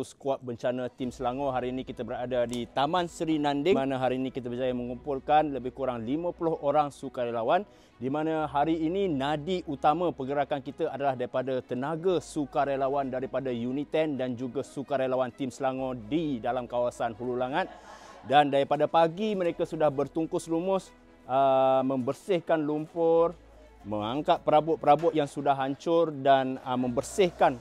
Skuad bencana tim Selangor hari ini kita berada di Taman Seri Nanding, mana hari ini kita berjaya mengumpulkan lebih kurang 50 orang sukarelawan, di mana hari ini nadi utama pergerakan kita adalah daripada tenaga sukarelawan daripada Unit 10 dan juga sukarelawan tim Selangor di dalam kawasan Hulu Langat. Dan daripada pagi mereka sudah bertungkus lumus membersihkan lumpur, mengangkat perabot-perabot yang sudah hancur dan membersihkan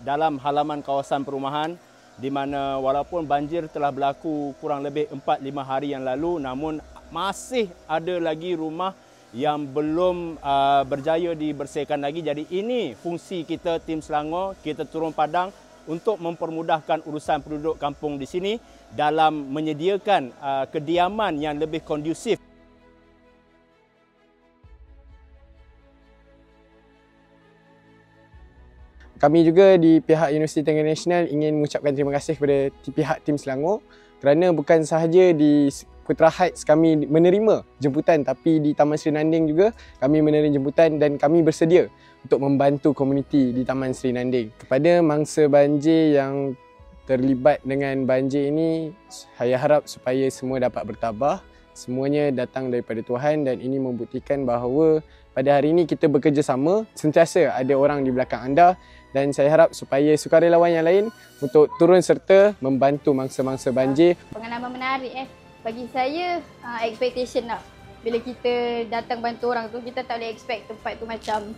dalam halaman kawasan perumahan, di mana walaupun banjir telah berlaku kurang lebih 4-5 hari yang lalu, namun masih ada lagi rumah yang belum berjaya dibersihkan lagi. Jadi ini fungsi kita tim Selangor, kita turun padang untuk mempermudahkan urusan penduduk kampung di sini dalam menyediakan kediaman yang lebih kondusif. Kami juga di pihak Universiti Tenggara Nasional ingin mengucapkan terima kasih kepada pihak tim Selangor kerana bukan sahaja di Putra Heights kami menerima jemputan, tapi di Taman Seri Nanding juga kami menerima jemputan dan kami bersedia untuk membantu komuniti di Taman Seri Nanding. Kepada mangsa banjir yang terlibat dengan banjir ini, saya harap supaya semua dapat bertabah. Semuanya datang daripada Tuhan dan ini membuktikan bahawa pada hari ini kita bekerjasama, sentiasa ada orang di belakang anda, dan saya harap supaya sukarelawan yang lain untuk turun serta membantu mangsa-mangsa banjir. Pengalaman menarik bagi saya, expectation lah. Bila kita datang bantu orang tu, kita tak boleh expect tempat tu macam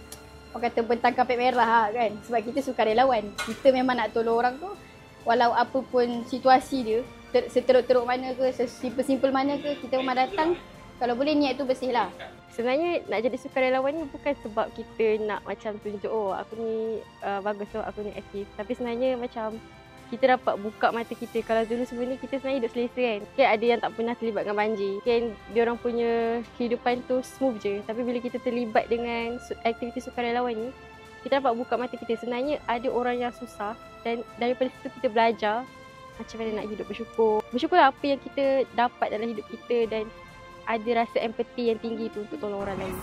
orang kata bentang kapet merah kan. Sebab kita sukarelawan. Kita memang nak tolong orang tu walau apa pun situasi dia, seteruk-teruk mana ke, sesimpel-simpel mana ke, kita memang datang. Kalau boleh niat tu bersih lah. Sebenarnya nak jadi sukarelawan ni bukan sebab kita nak macam tunjuk, oh aku ni bagus tu, aku ni aktif. Tapi sebenarnya macam kita dapat buka mata kita. Kalau dulu sebelum ni kita sebenarnya hidup selesa kan. Kan ada yang tak pernah terlibat dengan banjir. Kan diorang punya kehidupan tu smooth je. Tapi bila kita terlibat dengan aktiviti sukarelawan ni, kita dapat buka mata kita. Sebenarnya ada orang yang susah dan daripada situ kita belajar macam mana nak hidup bersyukur. Bersyukurlah apa yang kita dapat dalam hidup kita dan ada rasa empati yang tinggi tu untuk tolong orang lain.